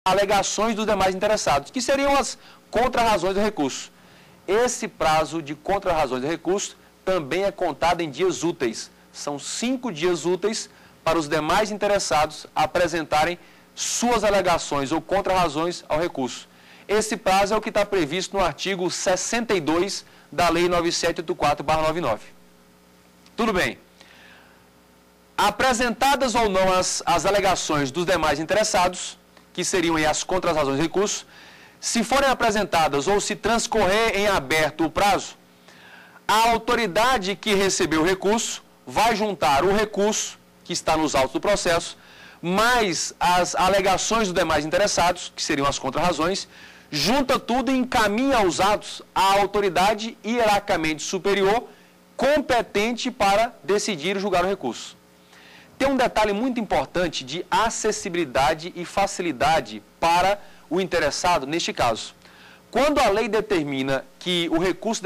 alegações dos demais interessados, que seriam as contrarrazões do recurso. Esse prazo de contrarrazões do recurso também é contado em dias úteis. São 5 dias úteis para os demais interessados apresentarem suas alegações ou contrarrazões ao recurso. Esse prazo é o que está previsto no artigo 62 da Lei 9784/99. Tudo bem. Apresentadas ou não as alegações dos demais interessados, que seriam aí as contrarrazões do recurso, se forem apresentadas ou se transcorrer em aberto o prazo, a autoridade que recebeu o recurso vai juntar o recurso, que está nos autos do processo, mais as alegações dos demais interessados, que seriam as contrarrazões, junta tudo e encaminha os atos à autoridade hierarquicamente superior, competente para decidir e julgar o recurso. Tem um detalhe muito importante de acessibilidade e facilidade para o interessado neste caso. Quando a lei determina que o recurso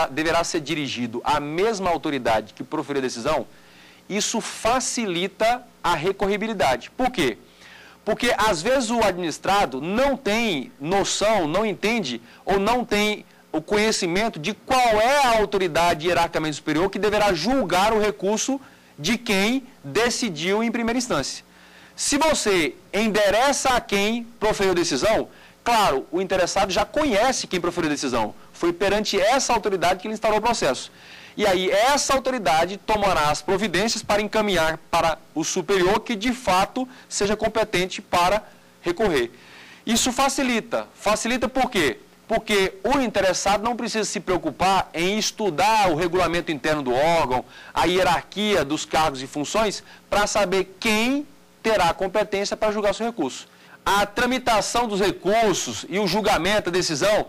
deverá ser dirigido à mesma autoridade que proferiu a decisão, isso facilita a recorribilidade. Por quê? Porque às vezes o administrado não tem noção, não entende ou não tem o conhecimento de qual é a autoridade hierarquicamente superior que deverá julgar o recurso de quem decidiu em primeira instância. Se você endereça a quem proferiu a decisão, claro, o interessado já conhece quem proferiu a decisão. Foi perante essa autoridade que ele instaurou o processo. E aí essa autoridade tomará as providências para encaminhar para o superior que de fato seja competente para recorrer. Isso facilita. Facilita por quê? Porque o interessado não precisa se preocupar em estudar o regulamento interno do órgão, a hierarquia dos cargos e funções, para saber quem terá a competência para julgar seu recurso. A tramitação dos recursos e o julgamento, a decisão,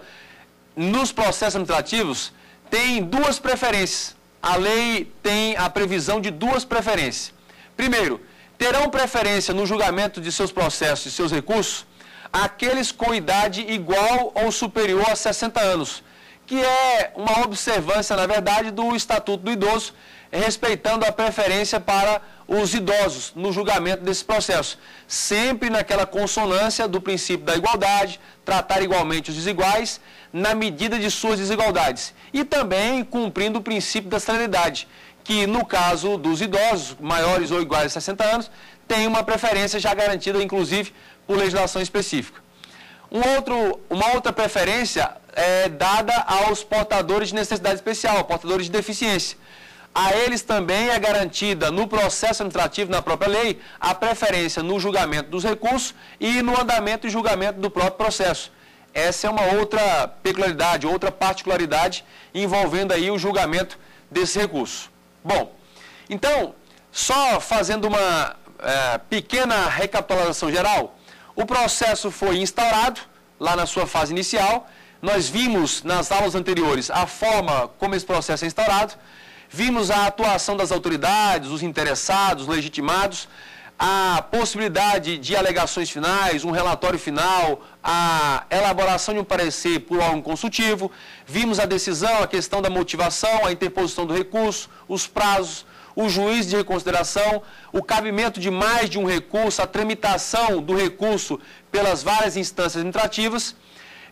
nos processos administrativos, tem duas preferências. A lei tem a previsão de duas preferências. Primeiro, terão preferência no julgamento de seus processos e seus recursos aqueles com idade igual ou superior a 60 anos, que é uma observância, na verdade, do Estatuto do Idoso, respeitando a preferência para os idosos no julgamento desse processo, sempre naquela consonância do princípio da igualdade, tratar igualmente os desiguais, na medida de suas desigualdades, e também cumprindo o princípio da celeridade, que no caso dos idosos, maiores ou iguais a 60 anos, tem uma preferência já garantida, inclusive, por legislação específica. Uma outra preferência é dada aos portadores de necessidade especial, portadores de deficiência. A eles também é garantida no processo administrativo, na própria lei, a preferência no julgamento dos recursos e no andamento e julgamento do próprio processo. Essa é uma outra peculiaridade, outra particularidade envolvendo aí o julgamento desse recurso. Bom, então, só fazendo uma pequena recapitulação geral, o processo foi instaurado lá na sua fase inicial. Nós vimos nas aulas anteriores a forma como esse processo é instaurado, vimos a atuação das autoridades, os interessados, os legitimados, a possibilidade de alegações finais, um relatório final, a elaboração de um parecer por órgão consultivo, vimos a decisão, a questão da motivação, a interposição do recurso, os prazos, o juiz de reconsideração, o cabimento de mais de um recurso, a tramitação do recurso pelas várias instâncias administrativas,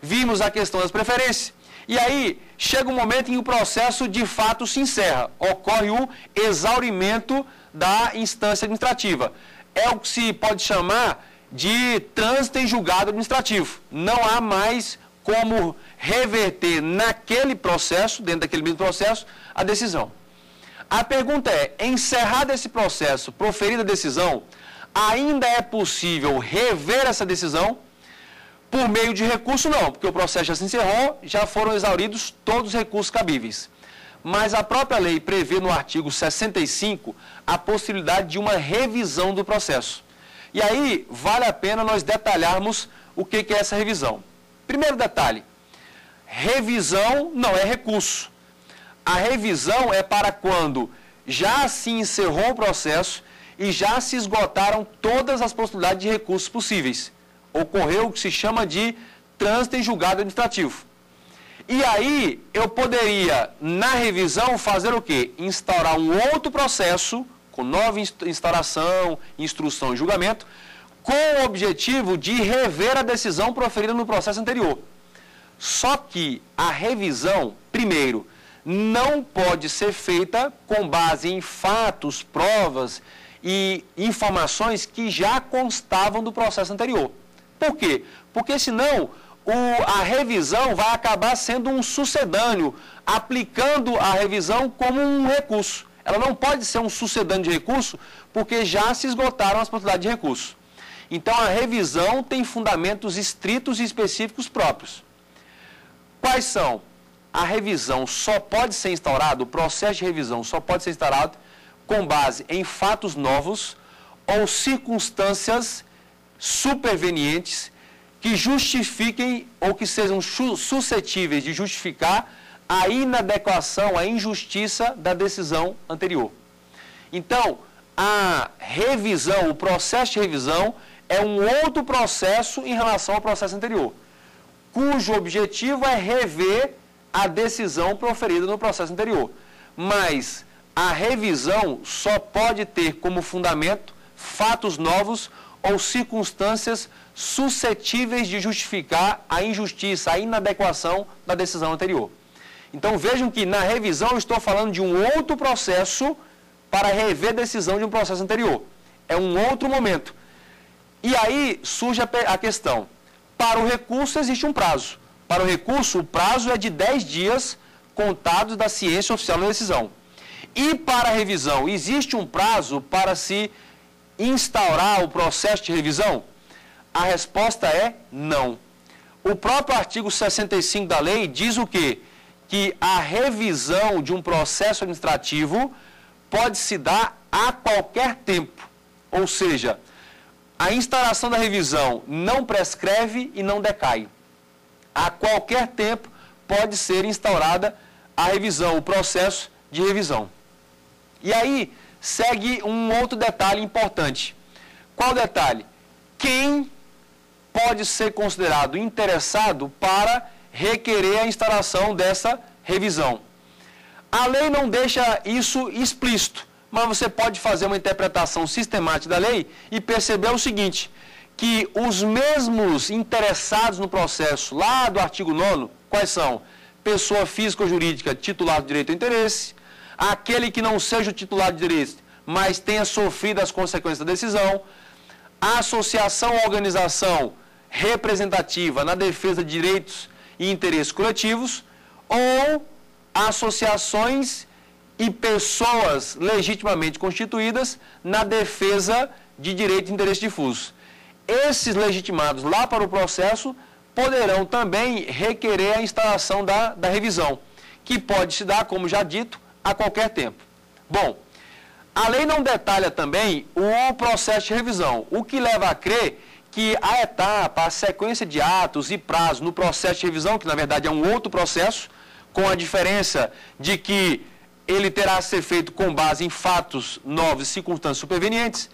vimos a questão das preferências, e aí chega um momento em que o processo de fato se encerra, ocorre o exaurimento da instância administrativa. É o que se pode chamar de trânsito em julgado administrativo. Não há mais como reverter naquele processo, dentro daquele mesmo processo, a decisão. A pergunta é, encerrado esse processo, proferida a decisão, ainda é possível rever essa decisão? Por meio de recurso, não, porque o processo já se encerrou, já foram exauridos todos os recursos cabíveis. Mas a própria lei prevê no artigo 65 a possibilidade de uma revisão do processo. E aí, vale a pena nós detalharmos o que é essa revisão. Primeiro detalhe, revisão não é recurso. A revisão é para quando já se encerrou o processo e já se esgotaram todas as possibilidades de recursos possíveis. Ocorreu o que se chama de trânsito em julgado administrativo. E aí eu poderia, na revisão, fazer o quê? Instaurar um outro processo, com nova instauração, instrução e julgamento, com o objetivo de rever a decisão proferida no processo anterior. Só que a revisão, primeiro, não pode ser feita com base em fatos, provas e informações que já constavam do processo anterior. Por quê? Porque senão a revisão vai acabar sendo um sucedâneo, aplicando a revisão como um recurso. Ela não pode ser um sucedâneo de recurso, porque já se esgotaram as possibilidades de recurso. Então, a revisão tem fundamentos estritos e específicos próprios. Quais são? A revisão só pode ser instaurada, o processo de revisão só pode ser instaurado com base em fatos novos ou circunstâncias supervenientes que justifiquem ou que sejam suscetíveis de justificar a inadequação, a injustiça da decisão anterior. Então, a revisão, o processo de revisão é um outro processo em relação ao processo anterior, cujo objetivo é rever a decisão proferida no processo anterior. Mas a revisão só pode ter como fundamento fatos novos ou circunstâncias suscetíveis de justificar a injustiça, a inadequação da decisão anterior. Então vejam que na revisão eu estou falando de um outro processo para rever a decisão de um processo anterior. É um outro momento. E aí surge a questão. Para o recurso existe um prazo. Para o recurso, o prazo é de 10 dias contados da ciência oficial da decisão. E para a revisão, existe um prazo para se instaurar o processo de revisão? A resposta é não. O próprio artigo 65 da lei diz o quê? Que a revisão de um processo administrativo pode se dar a qualquer tempo. Ou seja, a instauração da revisão não prescreve e não decai. A qualquer tempo pode ser instaurada a revisão, o processo de revisão. E aí segue um outro detalhe importante. Qual detalhe? Quem pode ser considerado interessado para requerer a instauração dessa revisão? A lei não deixa isso explícito, mas você pode fazer uma interpretação sistemática da lei e perceber o seguinte, que os mesmos interessados no processo, lá do artigo 9º, quais são? Pessoa física ou jurídica titular do direito ao interesse, aquele que não seja o titular de direito, mas tenha sofrido as consequências da decisão, a associação ou organização representativa na defesa de direitos e interesses coletivos, ou associações e pessoas legitimamente constituídas na defesa de direitos e interesses difusos. Esses legitimados lá para o processo poderão também requerer a instalação da revisão, que pode se dar, como já dito, a qualquer tempo. Bom, a lei não detalha também o processo de revisão, o que leva a crer que a etapa, a sequência de atos e prazos no processo de revisão, que na verdade é um outro processo, com a diferença de que ele terá a ser feito com base em fatos novos e circunstâncias supervenientes,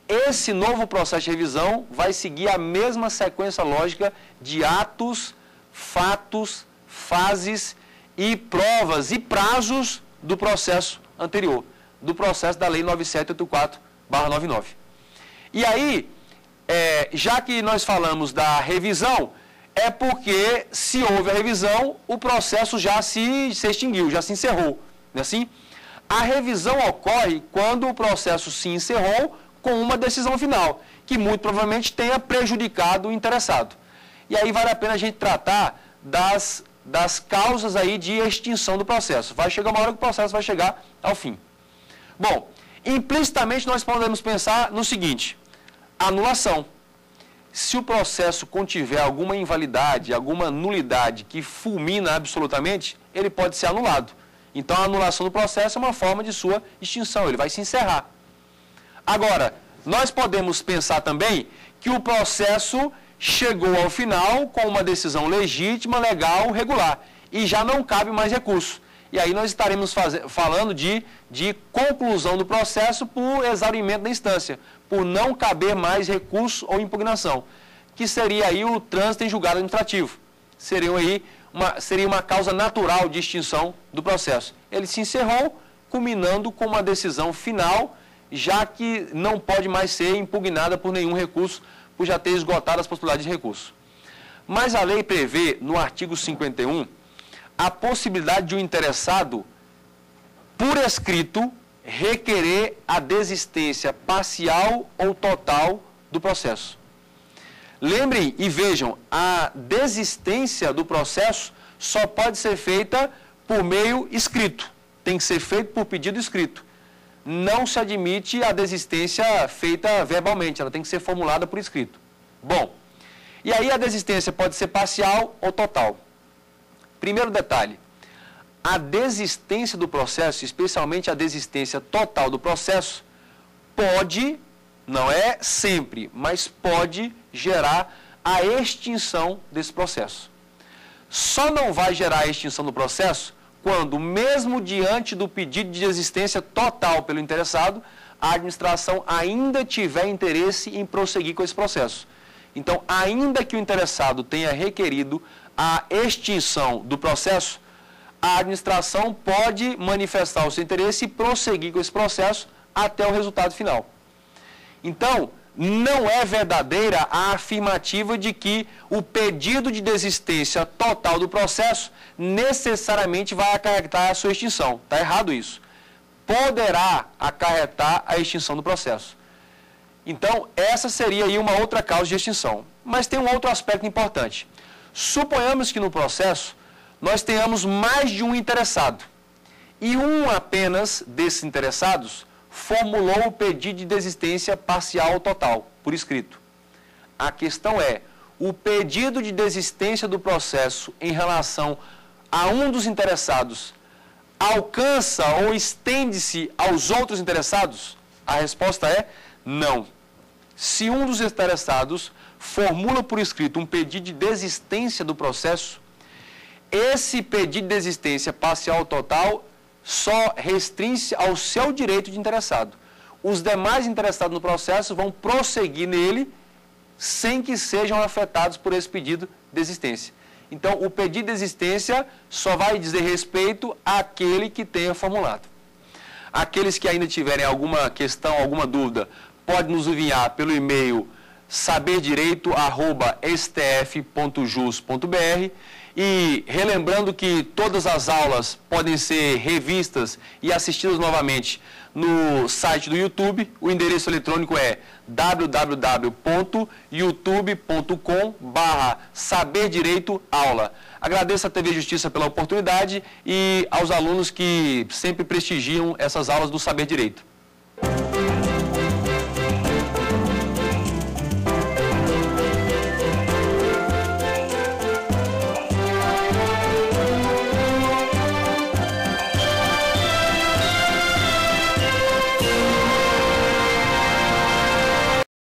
esse novo processo de revisão vai seguir a mesma sequência lógica de atos, fatos, fases e provas e prazos do processo anterior, do processo da Lei 9784/99. E aí, já que nós falamos da revisão, é porque se houve a revisão, o processo já se extinguiu, já se encerrou. Não é assim? A revisão ocorre quando o processo se encerrou com uma decisão final, que muito provavelmente tenha prejudicado o interessado. E aí vale a pena a gente tratar das causas aí de extinção do processo. Vai chegar uma hora que o processo vai chegar ao fim. Bom, implicitamente nós podemos pensar no seguinte, anulação. Se o processo contiver alguma invalidade, alguma nulidade que fulmina absolutamente, ele pode ser anulado. Então, a anulação do processo é uma forma de sua extinção, ele vai se encerrar. Agora, nós podemos pensar também que o processo chegou ao final com uma decisão legítima, legal, regular, e já não cabe mais recurso. E aí nós estaremos falando de conclusão do processo por exaurimento da instância, por não caber mais recurso ou impugnação, que seria aí o trânsito em julgado administrativo. Seria uma causa natural de extinção do processo. Ele se encerrou, culminando com uma decisão final, já que não pode mais ser impugnada por nenhum recurso, por já ter esgotado as possibilidades de recurso. Mas a lei prevê, no artigo 51, a possibilidade de um interessado, por escrito, requerer a desistência parcial ou total do processo. Lembrem e vejam, a desistência do processo só pode ser feita por meio escrito. Tem que ser feito por pedido escrito. Não se admite a desistência feita verbalmente, ela tem que ser formulada por escrito. Bom, e aí a desistência pode ser parcial ou total. Primeiro detalhe, a desistência do processo, especialmente a desistência total do processo, pode, não é sempre, mas pode gerar a extinção desse processo. Só não vai gerar a extinção do processo quando, mesmo diante do pedido de desistência total pelo interessado, a administração ainda tiver interesse em prosseguir com esse processo. Então, ainda que o interessado tenha requerido a extinção do processo, a administração pode manifestar o seu interesse e prosseguir com esse processo até o resultado final. Então, não é verdadeira a afirmativa de que o pedido de desistência total do processo necessariamente vai acarretar a sua extinção. Está errado isso. Poderá acarretar a extinção do processo. Então, essa seria aí uma outra causa de extinção. Mas tem um outro aspecto importante. Suponhamos que no processo nós tenhamos mais de um interessado. E um apenas desses interessados formulou o pedido de desistência parcial ou total, por escrito. A questão é, o pedido de desistência do processo em relação a um dos interessados alcança ou estende-se aos outros interessados? A resposta é não. Se um dos interessados formula por escrito um pedido de desistência do processo, esse pedido de desistência parcial ou total só restringe ao seu direito de interessado. Os demais interessados no processo vão prosseguir nele sem que sejam afetados por esse pedido de desistência. Então, o pedido de desistência só vai dizer respeito àquele que tenha formulado. Aqueles que ainda tiverem alguma questão, alguma dúvida, podem nos enviar pelo e-mail saberdireito@stf.jus.br. E relembrando que todas as aulas podem ser revistas e assistidas novamente no site do YouTube. O endereço eletrônico é www.youtube.com/saberdireitoaula. Agradeço à TV Justiça pela oportunidade e aos alunos que sempre prestigiam essas aulas do Saber Direito.